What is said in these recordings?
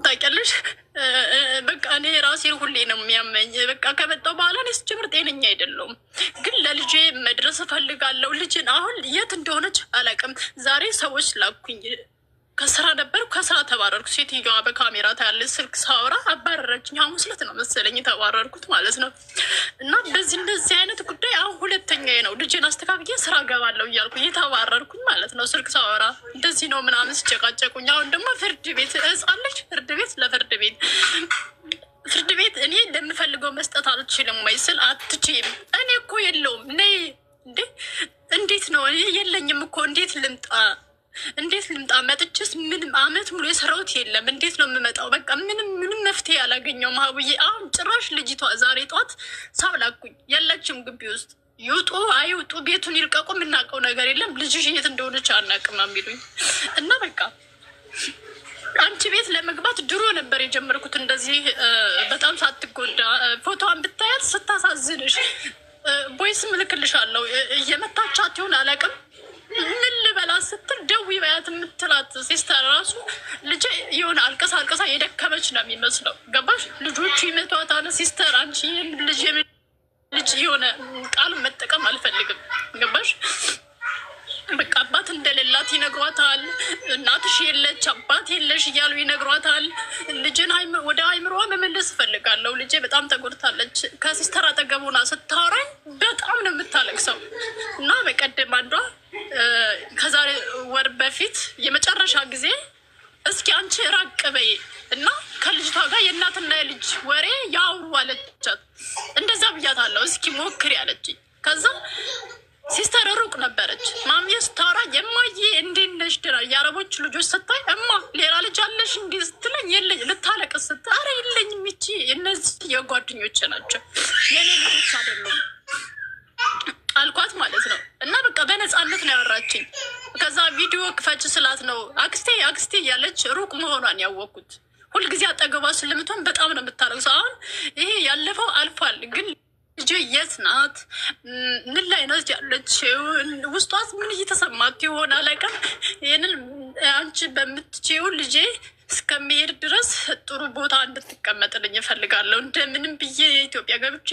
ታውቂያለሽ። በቃ እኔ ራሴን ሁሌ ነው የሚያመኝ። በቃ ከመጣሁ በኋላ እኔ ስጀምር ጤነኛ አይደለሁም፣ ግን ለልጄ መድረስ እፈልጋለሁ። ልጅን አሁን የት እንደሆነች አላውቅም። ዛሬ ሰዎች ላኩኝ። ከስራ ነበር፣ ከስራ ተባረርኩ። ሴትዮዋ በካሜራ ታያለች። ስልክ ሳወራ አባረረችኝ። ሐሙስ ዕለት ነው መሰለኝ የተባረርኩት ማለት ነው። እና በዚህ እንደዚህ አይነት ጉዳይ አሁን ሁለተኛዬ ነው። ልጄን አስተካክዬ ስራ ገባለሁ እያልኩ እየተባረርኩኝ ማለት ነው። ስልክ ሳወራ እንደዚህ ነው ምናምን ሲጨቃጨቁኝ። አሁን ደግሞ ፍርድ ቤት እጻለች። ፍርድ ቤት ለፍርድ ቤት ፍርድ ቤት እኔ እንደምፈልገው መስጠት አልችልም ወይ ስል አትችይም። እኔ እኮ የለውም ነይ እንዴ! እንዴት ነው የለኝም እኮ እንዴት ልምጣ? እንዴት ልምጣ? መጥቼስ ምንም አመት ሙሉ የሰራሁት የለም። እንዴት ነው የምመጣው? በቃ ምንም መፍትሄ ያላገኘው ማህብዬ። አሁን ጭራሽ ልጅቷ ዛሬ ጧት ሰው ላኩኝ። የለችም ግቢ ውስጥ። ይውጡ አይውጡ ቤቱን ይልቀቁ የምናውቀው ነገር የለም። ልጅሽ የት እንደሆነች አናውቅም የሚሉኝ እና በቃ አንቺ ቤት ለመግባት ድሮ ነበር የጀመርኩት እንደዚህ በጣም ሳትጎዳ። ፎቶዋን ብታያት ስታሳዝንሽ። ቦይስ ምልክልሻለሁ። እየመታቻት ይሆን አላውቅም። ምን ልበላት ስትል ደዊ በያት የምትላት ሲስተር ራሱ ልጄ የሆነ አልቀሳ አልቀሳ የደከመች ነው የሚመስለው። ገባሽ? ልጆቹ ይመቷታል። ሲስተር አንቺ ልጅ የሆነ ቃሉን መጠቀም አልፈልግም። ገባሽ? በቃ አባት እንደሌላት ይነግሯታል። እናትሽ የለች አባት የለሽ እያሉ ይነግሯታል። ልጅን ወደ አይምሮዋ መመለስ እፈልጋለሁ። ልጄ በጣም ተጎድታለች። ከሲስተር አጠገቡና ስታወራኝ በጣም ነው የምታለቅሰው። እና በቀደም አንዷ ከዛሬ ወር በፊት የመጨረሻ ጊዜ እስኪ አንቺ ራቅ በይ እና ከልጅቷ ጋር የእናትና የልጅ ወሬ ያውሩ አለቻት። እንደዛ ብያታለሁ። እስኪ ሞክሪ አለችኝ። ከዛ ሲስተር ሩቅ ነበረች። ማሚዬ ስታወራ የማዬ እንዴት ነሽ ደህና የአረቦች ልጆች ስታይ እማ ሌላ ልጅ አለሽ እንዲህ ስትለኝ የለኝ ልታለቅስ ስትል አረ የለኝም ይቺ እነዚህ የጓደኞች ናቸው የኔ ልጆች አይደሉም አልኳት ማለት ነው። እና በቃ በነፃነት ነው ያወራችኝ። ከዛ ቪዲዮ ክፈች ስላት ነው አክስቴ እያለች ሩቅ መሆኗን ያወቅኩት። ሁልጊዜ አጠገቧ ስለምትሆን በጣም ነው የምታለቅሰው። አሁን ይሄ ያለፈው አልፏል፣ ግን ልጄ የት ናት? ምን ላይ ነው ያለችው? ውስጧት ምን እየተሰማት ይሆን አላውቅም። ይህንን አንቺ በምትችይው ልጄ እስከሚሄድ ድረስ ጥሩ ቦታ እንድትቀመጥልኝ እፈልጋለሁ። እንደምንም ብዬ የኢትዮጵያ ገብቼ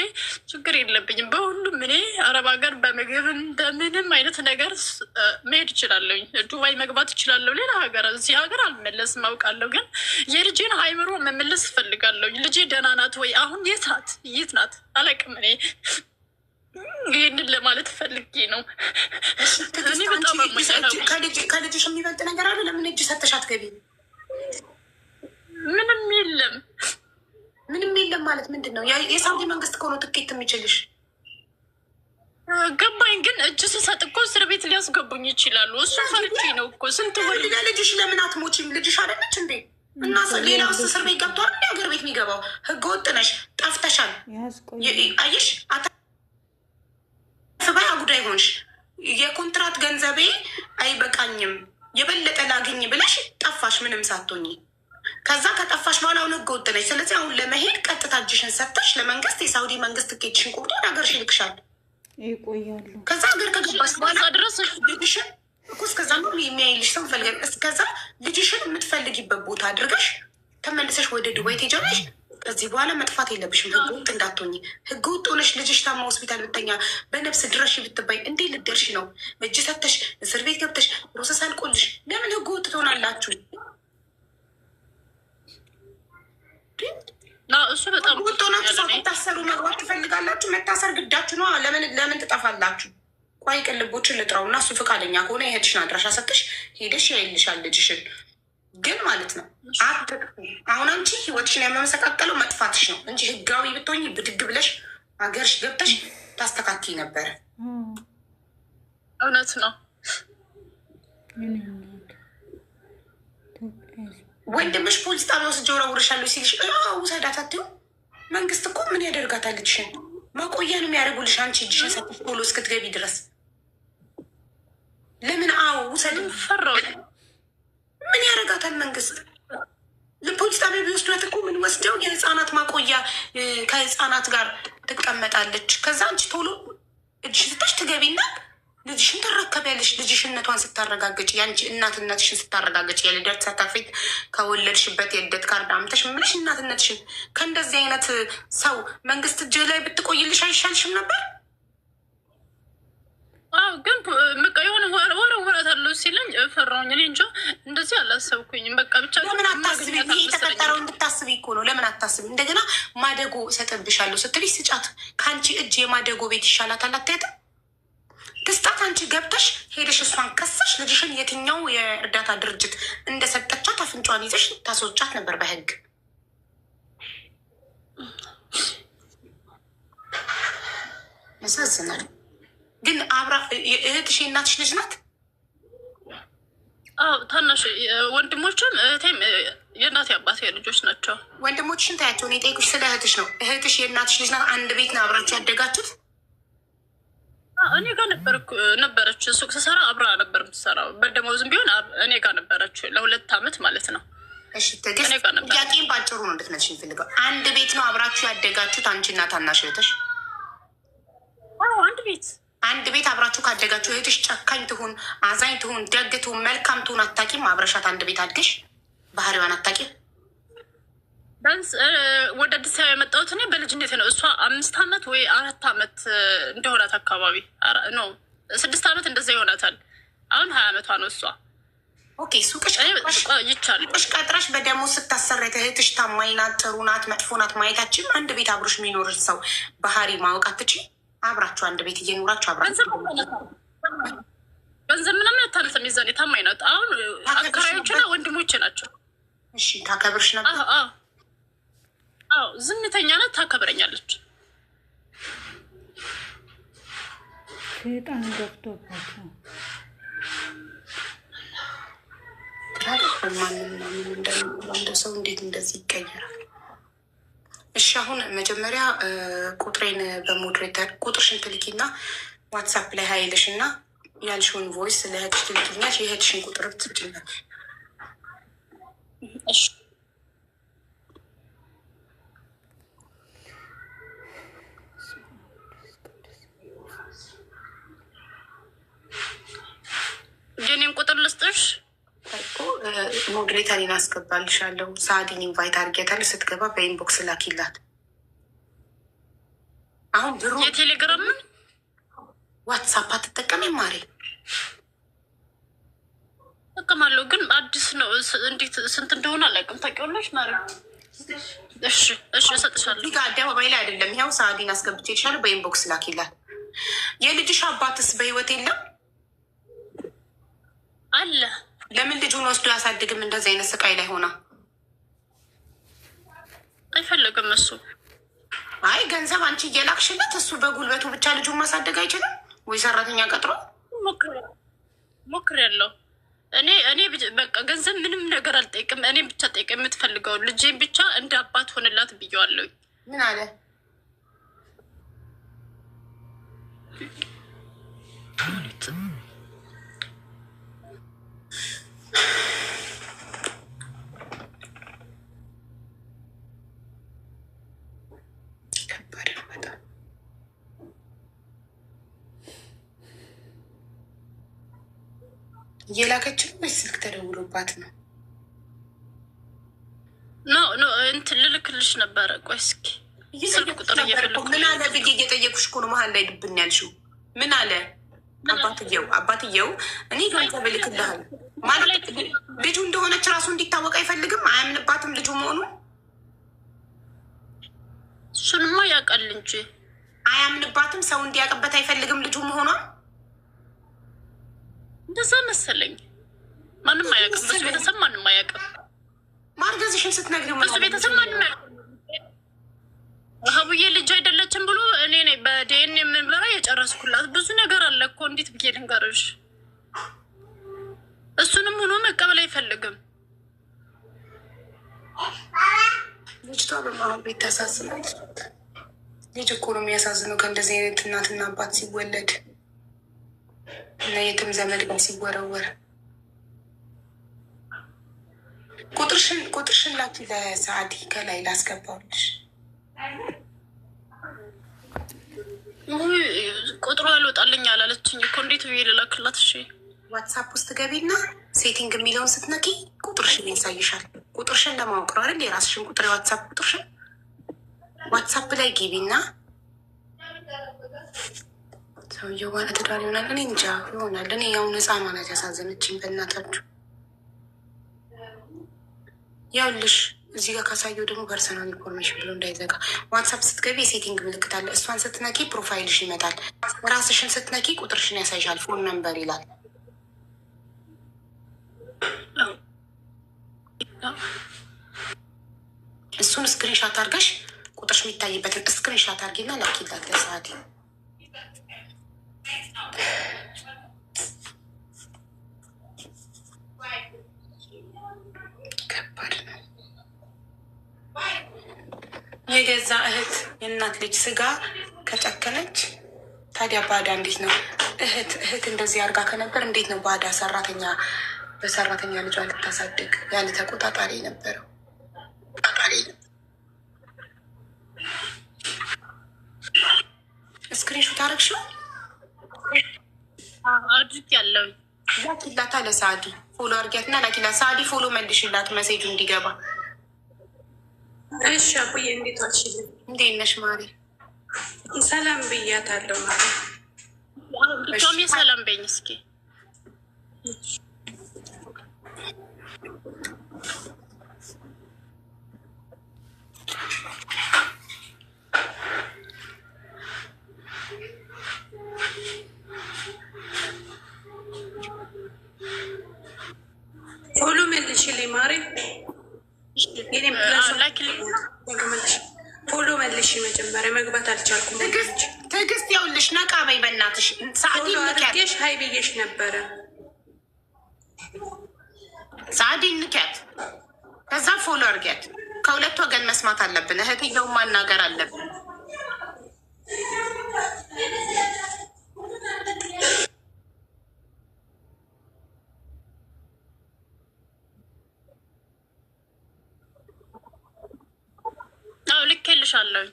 ችግር የለብኝም በሁሉም። እኔ አረብ ሀገር በምግብም በምንም አይነት ነገር መሄድ እችላለሁ። ዱባይ መግባት እችላለሁ። ሌላ ሀገር እዚህ ሀገር አልመለስም አውቃለሁ፣ ግን የልጄን አይምሮ መመለስ እፈልጋለሁ። ልጄ ደህና ናት ወይ? አሁን የት ናት አላውቅም። እኔ ይህንን ለማለት ፈልጌ ነው። እኔ በጣም ከልጅሽ የሚበልጥ ነገር አለ። ለምን እጅ ሰተሽ አትገቢም? ምንም የለም ማለት ምንድን ነው? የሳውዲ መንግስት ከሆነ ትኬት የሚችልሽ ገባኝ። ግን እጅ ስሰጥ እኮ እስር ቤት ሊያስገቡኝ ይችላሉ። እሱ ፈርቼ ነው እኮ ስንት ወ ልጅሽ ለምን አትሞቺም? ልጅሽ አይደለች እንዴ? እና ሌላ ውስጥ እስር ቤት ገብቷል። ሀገር ቤት የሚገባው ህገ ወጥ ነሽ፣ ጠፍተሻል። አየሽ ፍባይ ጉዳይ ሆንሽ። የኮንትራት ገንዘቤ አይበቃኝም የበለጠ ላገኝ ብለሽ ጠፋሽ ምንም ሳትሆኚ። ከዛ ከጠፋሽ በኋላ አሁን ህገ ወጥ ነሽ። ስለዚህ አሁን ለመሄድ ቀጥታ እጅሽን ሰጥተሽ ለመንግስት የሳውዲ መንግስት ትኬትሽን ቁርጦ ሀገርሽ ይልክሻል። ይቆያሉ። ከዛ ሀገር ከገባሽ በኋላ ድረስ ልጅሽን እኮ እስከዛ ነው የሚያይልሽ ሰው ፈልገን እስከዛ ልጅሽን የምትፈልጊበት ቦታ አድርገሽ ተመልሰሽ ወደ ዱባይ ትሄጃለሽ። ከዚህ በኋላ መጥፋት የለብሽም። ህገ ወጥ እንዳትሆኝ። ህገ ወጥ ሆነሽ ልጅሽ ታማ ሆስፒታል ብተኛ በነፍስ ድረሽ ብትባይ እንዴ ልደርሽ ነው? እጅ ሰተሽ እስር ቤት ገብተሽ ፕሮሰስ አልቆልሽ ለምን ህገ ወጥ ትሆናላችሁ? እሱ በጣም ወጥ ሆናችሁ ሳትታሰሩ መግባት ትፈልጋላችሁ? መታሰር ግዳችሁ ነው። ለምን ትጠፋላችሁ? ቋይ ቅልቦችን ልጥራው እና እሱ ፈቃደኛ ከሆነ የሄድሽን አድራሻ ሰጥሽ ሄደሽ ያይልሻል ልጅሽን። ግን ማለት ነው አሁን አንቺ ህይወትሽን የሚያመሰቃቀለው መጥፋትሽ ነው እንጂ ህጋዊ ብትሆኝ ብድግ ብለሽ ሀገርሽ ገብተሽ ታስተካክይ ነበረ። እውነት ነው። ወንድምሽ ፖሊስ ጣቢያ ውስጥ ወረውርሻለሁ ሲልሽ ውሰዳት አትይው? መንግስት እኮ ምን ያደርጋታል? ልጅሽን ማቆያ ነው የሚያደርጉልሽ። አንቺ እጅሽን ሰጥሽ ቶሎ እስክትገቢ ድረስ ለምን ውሰድ ፈራው። ምን ያደርጋታል መንግስት? ለፖሊስ ጣቢያ ቢወስዷት እኮ ምን ወስደው የህፃናት ማቆያ ከህፃናት ጋር ትቀመጣለች። ከዛ አንቺ ቶሎ እጅሽ ስተሽ ትገቢና ልጅሽን ትረከቢያለሽ። ልጅሽነቷን ስታረጋግጭ ያንቺ እናትነትሽን ስታረጋግጭ የልደት ሰርተፍኬት ከወለድሽበት የልደት ካርድ አምተሽ ምልሽ እናትነትሽን ከእንደዚህ አይነት ሰው መንግስት እጅ ላይ ብትቆይልሽ አይሻልሽም ነበር? አዎ ግን በቃ የሆነ ወረት አለው ሲለኝ ፈራሁኝ። እኔ እንጃ እንደዚህ አላሰብኩኝም። በቃ ብቻ ለምን አታስቢ? ይሄ የተፈጠረው እንድታስቢ እኮ ነው። ለምን አታስቢ? እንደገና ማደጎ ሰጥብሻለሁ ስትልሽ ስጫት። ከአንቺ እጅ የማደጎ ቤት ይሻላታል። አታያትም? ትስጣት። አንቺ ገብተሽ ሄደሽ እሷን ከሰሽ ልጅሽን የትኛው የእርዳታ ድርጅት እንደሰጠቻት አፍንጫዋን ይዘሽ ታስወጫት ነበር በህግ። ያሳዝናል። ግን አብራ እህትሽ የእናትሽ ልጅ ናት? ታናሽ ወንድሞችም እህቴም የእናቴ አባቴ ልጆች ናቸው። ወንድሞችሽን ታያቸው። እኔ ጠይቁሽ ስለ እህትሽ ነው። እህትሽ የእናትሽ ልጅ ናት? አንድ ቤት ነው አብራችሁ ያደጋችሁት? እኔ ጋር ነበረች። ሱቅ ስሰራ አብራ ነበር የምትሰራው። በደሞዝም ቢሆን እኔ ጋር ነበረች ለ2 ዓመት ማለት ነው። እሺ ትዕግስት፣ ጥያቄን ባጭሩ ነው እንድትመልሽ የምፈልገው። አንድ ቤት ነው አብራችሁ ያደጋችሁት አንቺና ታናሽ እህትሽ? አንድ ቤት አብራችሁ ካደጋችሁ እህትሽ ጨካኝ ትሁን፣ አዛኝ ትሁን፣ ደግ ትሁን፣ መልካም ትሁን አታቂም? አብረሻት አንድ ቤት አድገሽ ባህሪዋን አታቂም? ቢያንስ ወደ አዲስ አበባ የመጣሁት እኔ በልጅነት ነው። እሷ 5 ዓመት ወይ 4 ዓመት እንደሆናት አካባቢ ነው፣ 6 ዓመት እንደዛ ይሆናታል። አሁን 20 ዓመቷ ነው እሷ። ኦኬ ሱቅሽ ቀጥረሽ በደሞዝ ስታሰረት እህትሽ ታማኝ ናት፣ ጥሩ ናት፣ መጥፎ ናት ማየታችን አንድ ቤት አብሮሽ የሚኖር ሰው ባህሪ ማወቅ አትችይ? አብራችሁ አንድ ቤት እየኖራችሁ አብራችሁ ገንዘብ ምናምን አታነሳም። ሚዛን ታማኝ ናት። አሁን አከራዮችና ወንድሞቼ ናቸው። እሺ ታከብርሽ ነበር? አዎ ዝምተኛ ናት፣ ታከብረኛለች። ሴጣን ገብቶባቸው እንደ ሰው እንዴት እንደዚህ ይቀየራል? እሺ አሁን መጀመሪያ ቁጥሬን በሞድሬተር ቁጥርሽን ትልኪና ዋትሳፕ ላይ ሀይልሽ እና ያልሽውን ቮይስ ለእህትሽ ትልኪኛሽ። የእህትሽን ቁጥር ትጭኛል። የኔን ቁጥር ልስጥሽ? ሞዴሬተሪን አስገባልሻለሁ። ሳዲን ኢንቫይት አድርጊያታለሁ። ስትገባ በኢንቦክስ ላኪላት። አሁን ብሩ የቴሌግራም ዋትሳፕ አትጠቀሚም? ማሬ እጠቀማለሁ፣ ግን አዲስ ነው። እንዴት ስንት እንደሆነ አላውቅም። ታውቂዋለሽ ማሪ? እሺ እሰጥሻለሁ። ጋ አደባባይ ላይ አይደለም። ይኸው ሳዲን አስገብቼልሻለሁ። በኢንቦክስ ላኪላት። የልጅሽ አባትስ በህይወት የለም? አለ። ለምን ልጁን ወስዶ ያሳድግም? እንደዚህ አይነት ስቃይ ላይ ሆና አይፈልግም እሱ። አይ ገንዘብ አንቺ እየላክሽለት እሱ በጉልበቱ ብቻ ልጁን ማሳደግ አይችልም ወይ? ሰራተኛ ቀጥሮ ሞክሬያለሁ። እኔ በቃ ገንዘብ ምንም ነገር አልጠይቅም። እኔ ብቻ ጠይቅ የምትፈልገው ልጄን ብቻ እንደ አባት ሆንላት ብዬዋለሁ። ምን አለ? እየላከችን ወይ ስልክ ተደውሎባት ነው? ኖ እንትን ልልክልሽ ነበረ። ቆይ እስኪ ስልክ ቁጥር እየፈለኩ ምን አለ ብዬ እየጠየኩሽ እኮ ነው። መሀል ላይ ድብን ያልሽው ምን አለ? አባትየው እኔ ገንዘብ እልክልሃል ማለት ልጁ እንደሆነች ራሱ እንዲታወቅ አይፈልግም። አያምንባትም ልጁ መሆኑ። እሱንማ ያውቃል እንጂ አያምንባትም። ሰው እንዲያውቅበት አይፈልግም ልጁ መሆኗን። እንደዛ መሰለኝ። ማንም አያውቅም። በሱ ቤተሰብ ማንም አያውቅም። ማርገዝሽን ስትነግሪው በሱ ቤተሰብ ማንም አያውቅም። ሀቡዬ ልጅ አይደለችም ብሎ እኔ ነኝ በዲኤንኤ የምንበራ የጨረስኩላት። ብዙ ነገር አለ እኮ እንዴት ብዬ ልንገርሽ? እሱንም ሆኖ መቀበል አይፈልግም። ልጅቷ በማሁን ቤት ታሳዝናለች። ልጅ እኮ ነው የሚያሳዝነው። ከእንደዚህ አይነት እናትና አባት ሲወለድ እና የትም ዘመድ ጋር ሲወረወር። ቁጥርሽን ላኪ ለሰዓዲ ከላይ ላስገባውልሽ። ቁጥሩ ያልወጣልኝ አላለችኝ እኮ እንዴት ብዬ ልላክላት? እሺ ዋትሳፕ ውስጥ ገቢና ሴቲንግ የሚለውን ስትነኪ ቁጥርሽን ያሳይሻል። ቁጥርሽን ለማወቅ ነው አይደል? የራስሽን ቁጥር የዋትሳፕ ቁጥርሽን ዋትሳፕ ላይ ገቢና ሰውየው ባለ ትዳር ይሆናል። እኔ እንጃ ይሆናል። እኔ ያው ህፃኗ ናት ያሳዘነችኝ። በእናታችሁ ያውልሽ እዚህ ጋር ካሳየው ደግሞ ፐርሰናል ኢንፎርሜሽን ብሎ እንዳይዘጋ። ዋትሳፕ ስትገቢ የሴቲንግ ምልክት አለ። እሷን ስትነኪ ፕሮፋይልሽ ይመጣል። ራስሽን ስትነኪ ቁጥርሽን ያሳይሻል። ፎን ነምበር ይላል። እሱን ስክሪንሻት አድርገሽ ቁጥርሽ የሚታይበትን ስክሪንሻት አድርጊና ላኪላት ለሰዓት። ከባድ ነው። የገዛ እህት የእናት ልጅ ስጋ ከጨከነች ታዲያ ባዳ እንዴት ነው? እህት እንደዚህ አድርጋ ከነበር እንዴት ነው ባዳ ሰራተኛ በሰራተኛ ልጇ ልታሳድግ ያለ ተቆጣጣሪ ነበረው? ስክሪንሾት አረግሽው? አድርግ ያለው ላኪላታ ለሳዲ ፎሎ አርጊያትና ላኪላት። ሳዲ ፎሎ መልሽላት መሴጁ እንዲገባ። እሺ አቡዬ እንዴት ዋልሽልኝ? እንዴት ነሽ ማሪ? ሰላም ብያታለሁ ማሪ። ድጋሜ ሰላም በኝ እስኪ። ፎሎ መልሽልኝ ማሪ። ፎሎ መልሽ። መጀመሪያ መግባት አልቻልኩም። ትዕግስት ያውልሽ ነቃ በይ በእናትሽ። ሰዓዲ ንኪያት ሀይ ብዬሽ ነበረ። ሰዓዲ ንኪያት፣ ከዛ ፎሎ አርጊያት። ከሁለት ወገን መስማት አለብን። እህትየውን ማናገር አለብን። ልኬልሻለሁ።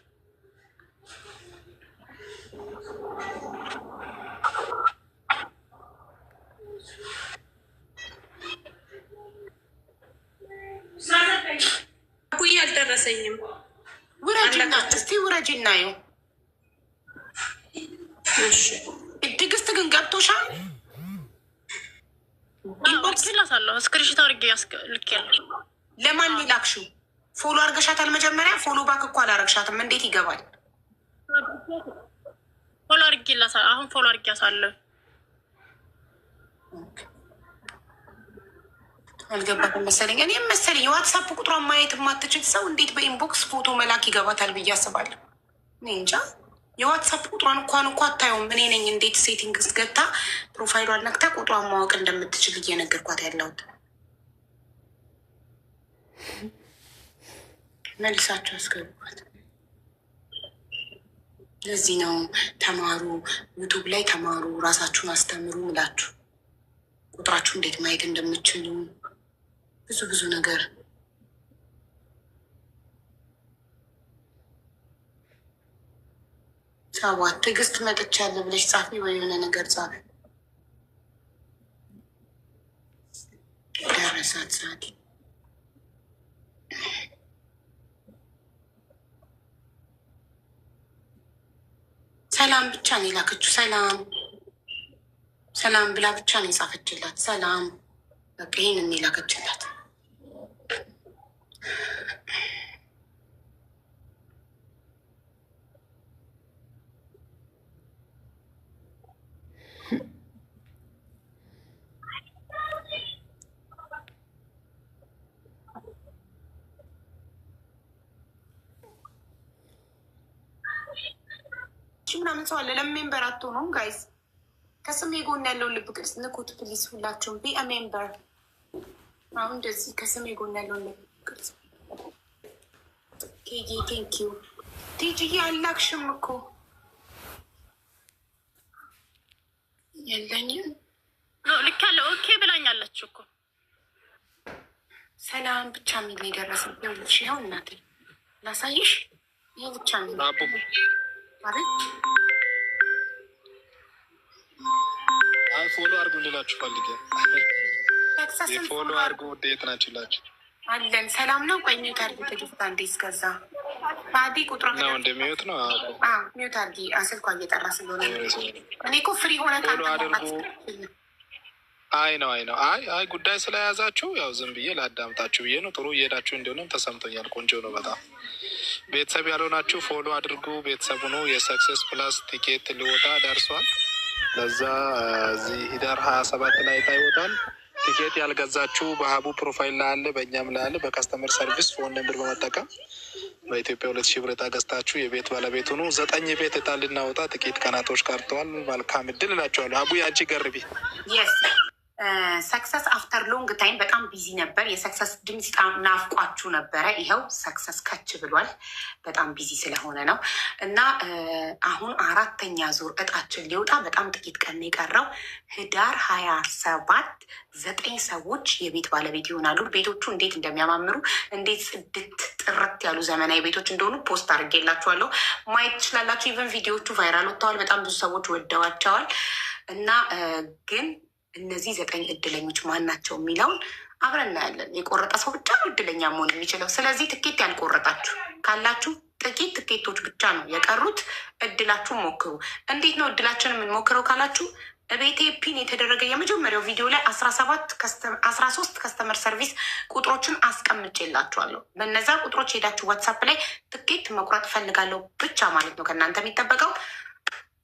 አቡዬ አልደረሰኝም። ውረጅና እስቲ ውረጅ እናየው። ትዕግስት ግን ገብቶሻል? ልኬላታለሁ። እስክሪንሾት አድርጌ ልኬያለሁ። ለማን ላክሽው? ፎሎ አርገሻታል? መጀመሪያ ፎሎ ባክ እኮ አላረግሻትም። እንዴት ይገባል? ፎሎ አድርጌላታለሁ። አሁን ፎሎ አድርጌያታለሁ። አልገባትም መሰለኝ። እኔም መሰለኝ የዋትሳፕ ቁጥሯን ማየት የማትችል ሰው እንዴት በኢንቦክስ ፎቶ መላክ ይገባታል ብዬ አስባለሁ። እኔ እንጃ። የዋትሳፕ ቁጥሯን እንኳን አታየውም። እኔ ነኝ እንዴት ሴቲንግ ገብታ ፕሮፋይሏን ነክታ ቁጥሯን ማወቅ እንደምትችል እየነገርኳት ያለሁት። መልሳቸው አስገባት። ለዚህ ነው ተማሩ፣ ዩቱብ ላይ ተማሩ፣ ራሳችሁን አስተምሩ ምላችሁ ቁጥራችሁ እንዴት ማየት እንደምትችሉ ብዙ ነገር። ሰባት ትዕግስት መጥቻለሁ ብለሽ ጻፊ ወይ የሆነ ነገር ጻፊ። ደረሳት ሰዓት። ሰላም ብቻ ነው የላከችው። ሰላም ብላ ብቻ ነው የጻፈችላት። ሰላም በቃ ይህንን የላከችላት። ምናምን ሰው አለ። ለሜምበር አትሆኑም ጋይዝ? ከስሜ ጎን ያለውን ልብ ቅርጽ ንኩት ፕሊዝ። ሁላቸውም ቢ ሜምበር። አሁን እንደዚህ ከስሜ ጎን ያለውን ልብ ቅርጽ። ኬጂ ቴንኪዩ። ቲጂዬ አላክሽም እኮ የለኝም። ልክ ያለ ኦኬ ብላኛለች እኮ። ሰላም ብቻ የሚል የደረሰ ልሽ ይኸው እናቴ ላሳይሽ። ይህ ብቻ የሚል አይ ፎሎ አድርጉ እንላችሁ ፈልጌ የፎሎ አድርጉ። ውዴት ናችሁላችሁ አለን። ሰላም ነው። ቆይ ሚዩት አድርጊ ትግስት አንዴ። እስከዛ ባዲ ቁጥሩ ነው እንደሚዩት ነው። ሚዩት አድርጊ። ስልኳ እየጠራ ስለሆነ እኔ እኮ ፍሪ ሆነ ፎሎ አድርጉ። አይ ነው አይ ጉዳይ ስለያዛችሁ ያው ዝም ብዬ ላዳምጣችሁ ብዬ ነው። ጥሩ እየሄዳችሁ እንደሆነም ተሰምቶኛል። ቆንጆ ነው በጣም። ቤተሰብ ያልሆናችሁ ፎሎ አድርጉ። ቤተሰቡ ነው። የሰክሰስ ፕላስ ቲኬት ሊወጣ ደርሷል። ለዛ እዚህ ህዳር 27 ላይ ይወጣል። ቲኬት ያልገዛችሁ በሀቡ ፕሮፋይል ላይ አለ፣ በእኛም ላይ አለ። በካስተመር ሰርቪስ ፎን ነምበር በመጠቀም በኢትዮጵያ 2000 ብር ዕጣ ገዝታችሁ የቤት ባለቤት ሆኑ። 9 ቤት ዕጣ ልናወጣ ጥቂት ቀናቶች ቀርተዋል። መልካም እድል እላችኋለሁ። ሀቡ ያቺ ገርቢ ሰክሰስ አፍተር ሎንግ ታይም በጣም ቢዚ ነበር። የሰክሰስ ድምፅ ናፍቋችሁ ነበረ። ይኸው ሰክሰስ ከች ብሏል። በጣም ቢዚ ስለሆነ ነው እና አሁን 4ኛ ዙር እጣችን ሊወጣ በጣም ጥቂት ቀን የቀረው ህዳር 27 9 ሰዎች የቤት ባለቤት ይሆናሉ። ቤቶቹ እንዴት እንደሚያማምሩ እንዴት ጽድት ጥርት ያሉ ዘመናዊ ቤቶች እንደሆኑ ፖስት አድርጌላችኋለሁ። ማየት ትችላላችሁ። ኢቨን ቪዲዮቹ ቫይራል ወጥተዋል። በጣም ብዙ ሰዎች ወደዋቸዋል እና ግን እነዚህ 9 እድለኞች ማን ናቸው የሚለውን አብረን እናያለን። የቆረጠ ሰው ብቻ ነው እድለኛ መሆን የሚችለው። ስለዚህ ትኬት ያልቆረጣችሁ ካላችሁ ጥቂት ትኬቶች ብቻ ነው የቀሩት። እድላችሁ ሞክሩ። እንዴት ነው እድላችን የምንሞክረው ካላችሁ ቤቴ ፒን የተደረገ የመጀመሪያው ቪዲዮ ላይ 13 ከስተመር ሰርቪስ ቁጥሮችን አስቀምጬላችኋለሁ። በነዛ ቁጥሮች ሄዳችሁ ዋትሳፕ ላይ ትኬት መቁረጥ ፈልጋለሁ ብቻ ማለት ነው ከእናንተ የሚጠበቀው።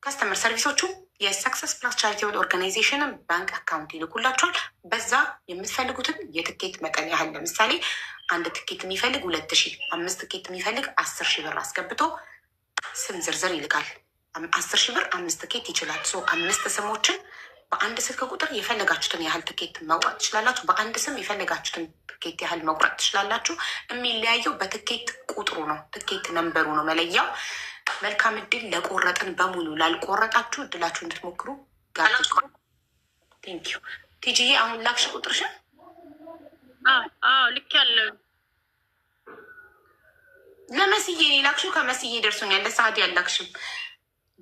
ከስተመር ሰርቪሶቹ የሰክሰስ ፕላስ ቻሪቴብል ኦርጋናይዜሽንን ባንክ አካውንት ይልኩላቸዋል። በዛ የምትፈልጉትን የትኬት መጠን ያህል ለምሳሌ 1 ትኬት የሚፈልግ 2000፣ 5 ትኬት የሚፈልግ 10,000 ብር አስገብቶ ስም ዝርዝር ይልካል። 10,000 ብር 5 ትኬት ይችላል። 5 ስሞችን በአንድ ስልክ ቁጥር የፈለጋችሁትን ያህል ትኬት መቁረጥ ትችላላችሁ። በአንድ ስም የፈለጋችሁትን ትኬት ያህል መቁረጥ ትችላላችሁ። የሚለያየው በትኬት ቁጥሩ ነው። ትኬት ነንበሩ ነው መለያው። መልካም እድል ለቆረጥን በሙሉ። ላልቆረጣችሁ እድላችሁ እንድትሞክሩ ቴንኪዩ። ቲጂዬ አሁን ላክሽ ቁጥርሽን? ልክ ያለ ለመስዬ ላክሽው። ከመስዬ ደርሶኛል። ለሳዲ ያላክሽም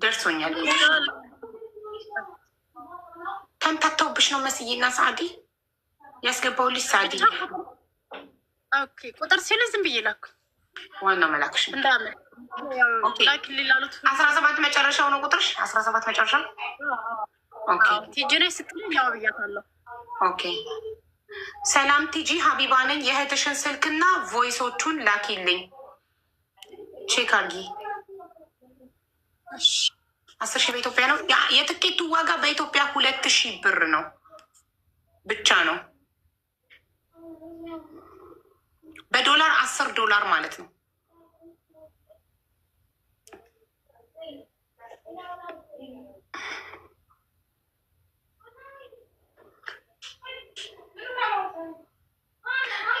ደርሶኛል። ተምታታውብሽ ነው መስዬ እና ሳዲ ያስገባውልሽ። ሳዲ ቁጥር ሲል ዝም ብዬ ላኩ። ዋናው መላክሽ እንዳለ 17 መጨረሻው ነው ቁጥርሽ? 17 መጨረሻ ቲጂ ስትል ያው ብያታለሁ። ኦኬ ሰላም ቲጂ፣ ሀቢባ ነኝ። የእህትሽን ስልክና ቮይሶቹን ላኪልኝ። ቼክ አርጊ። 10,000 በኢትዮጵያ ነው። የትኬቱ ዋጋ በኢትዮጵያ 2,000 ብር ነው ብቻ ነው። በዶላር $10 ማለት ነው።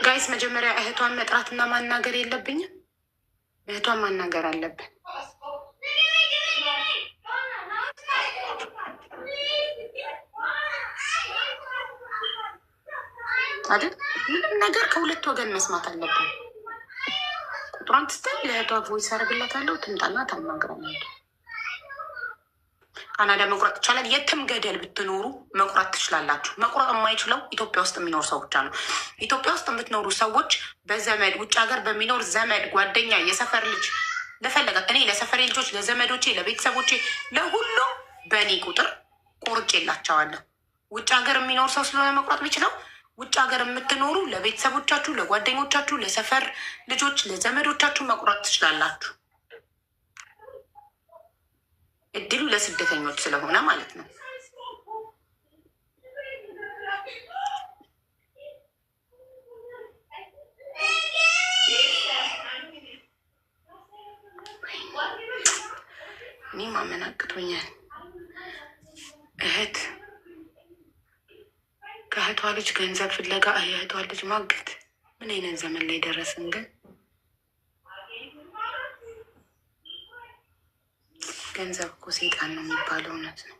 ጋይስ መጀመሪያ እህቷን መጥራትና ማናገር የለብኝም። እህቷን ማናገር አለብን አይደል? ምንም ነገር ከሁለት ወገን መስማት አለብን። ቁጥሯን ትስታይ ለእህቷ ቮይስ አደርግላታለሁ። ትምጣና ታናግራለች። ካናዳ መቁረጥ ይቻላል። የትም ገደል ብትኖሩ መቁረጥ ትችላላችሁ። መቁረጥ የማይችለው ኢትዮጵያ ውስጥ የሚኖር ሰው ብቻ ነው። ኢትዮጵያ ውስጥ የምትኖሩ ሰዎች በዘመድ ውጭ ሀገር በሚኖር ዘመድ፣ ጓደኛ፣ የሰፈር ልጅ ለፈለገ እኔ ለሰፈሬ ልጆች፣ ለዘመዶቼ፣ ለቤተሰቦቼ ለሁሉም በእኔ ቁጥር ቆርጬላቸዋለሁ። ውጭ ሀገር የሚኖር ሰው ስለሆነ መቁረጥ የሚችለው ውጭ ሀገር የምትኖሩ ለቤተሰቦቻችሁ፣ ለጓደኞቻችሁ፣ ለሰፈር ልጆች፣ ለዘመዶቻችሁ መቁረጥ ትችላላችሁ። እድሉ ለስደተኞች ስለሆነ ማለት ነው። እኔ ማመን አቅቶኛል። እህት ከእህቷ ልጅ ገንዘብ ፍለጋ የእህቷ ልጅ ማገት ምን አይነት ዘመን ላይ ደረስን ግን? ገንዘብ እኮ ሴጣን ነው የሚባለው እውነት ነው።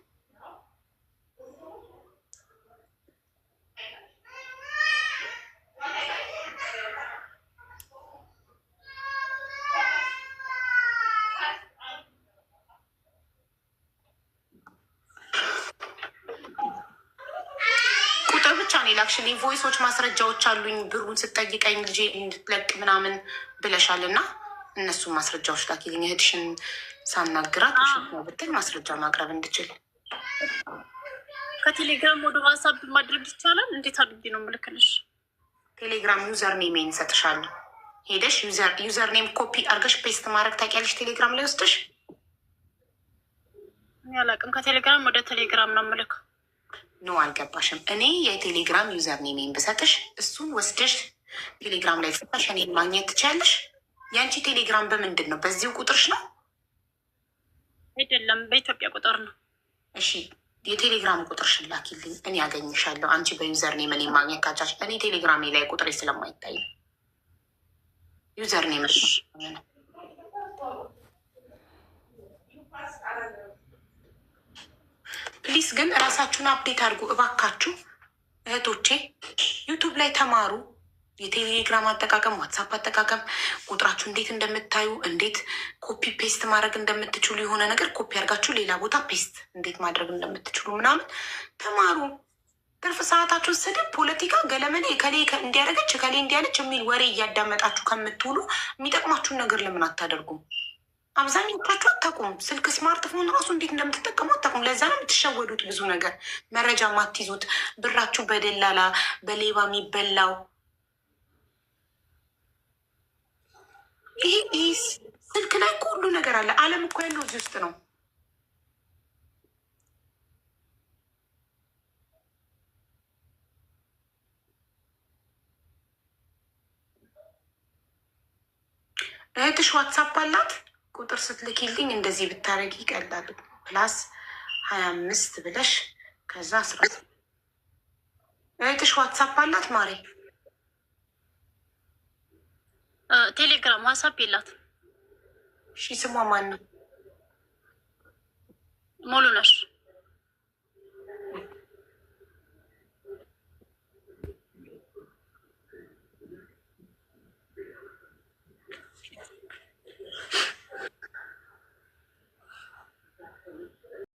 የላክሽልኝ ቮይሶች ማስረጃዎች አሉኝ። ብሩን ስጠይቀኝ ልጄ እንድትለቅ ምናምን ብለሻል እና እነሱን ማስረጃዎች ላኪልኝ። እህትሽን ሳናግራት ውሸት ነው ብትል ማስረጃ ማቅረብ እንድችል። ከቴሌግራም ወደ ዋትሳፕ ማድረግ ይቻላል? እንዴት አድርጌ ነው ምልክልሽ? ቴሌግራም ዩዘር ኔሜን እሰጥሻለሁ። ሄደሽ ዩዘር ኔም ኮፒ አርገሽ ፔስት ማድረግ ታውቂያለሽ? ቴሌግራም ላይ ወስደሽ። አላውቅም። ከቴሌግራም ወደ ቴሌግራም ነው ምልክ። ኖ አልገባሽም። እኔ የቴሌግራም ዩዘር ኔሜን ብሰጥሽ እሱን ወስደሽ ቴሌግራም ላይ ጽፈሽ እኔን ማግኘት ትችያለሽ። የአንቺ ቴሌግራም በምንድን ነው? በዚሁ ቁጥርሽ ነው? አይደለም፣ በኢትዮጵያ ቁጥር ነው። እሺ የቴሌግራም ቁጥርሽን ላኪልኝ፣ እኔ ያገኝሻለሁ። አንቺ በዩዘር ኔም እኔ ማግኘት ካቻች፣ እኔ ቴሌግራሜ ላይ ቁጥሬ ስለማይታይ ዩዘር ኔም ፕሊስ። ግን እራሳችሁን አፕዴት አድርጉ እባካችሁ እህቶቼ። ዩቱብ ላይ ተማሩ። የቴሌግራም አጠቃቀም፣ ዋትሳፕ አጠቃቀም፣ ቁጥራችሁ እንዴት እንደምታዩ፣ እንዴት ኮፒ ፔስት ማድረግ እንደምትችሉ፣ የሆነ ነገር ኮፒ አድርጋችሁ ሌላ ቦታ ፔስት እንዴት ማድረግ እንደምትችሉ ምናምን ተማሩ። ትርፍ ሰዓታችሁን ስድብ፣ ፖለቲካ፣ ገለመኔ ከሌ እንዲያደረገች ከሌ እንዲያለች የሚል ወሬ እያዳመጣችሁ ከምትውሉ የሚጠቅማችሁን ነገር ለምን አታደርጉም? አብዛኞቻችሁ አታውቁም። ስልክ ስማርትፎን ራሱ እንዴት እንደምትጠቀሙ አታውቁም። ለዛ ነው የምትሸወዱት። ብዙ ነገር መረጃ ማትይዙት፣ ብራችሁ በደላላ በሌባ የሚበላው። ይህ ስልክ ላይ እኮ ሁሉ ነገር አለ። ዓለም እኮ ያለው እዚህ ውስጥ ነው። እህትሽ ዋትሳፕ አላት? ቁጥር ስትልኪልኝ እንደዚህ ብታረጊ ይቀላል። ፕላስ 25 ብለሽ ከዛ 10። እህትሽ ዋትሳፕ አላት ማሬ? ቴሌግራም ዋትሳፕ የላት። እሺ ስሟ ማን ነው? ሙሉ ነሽ?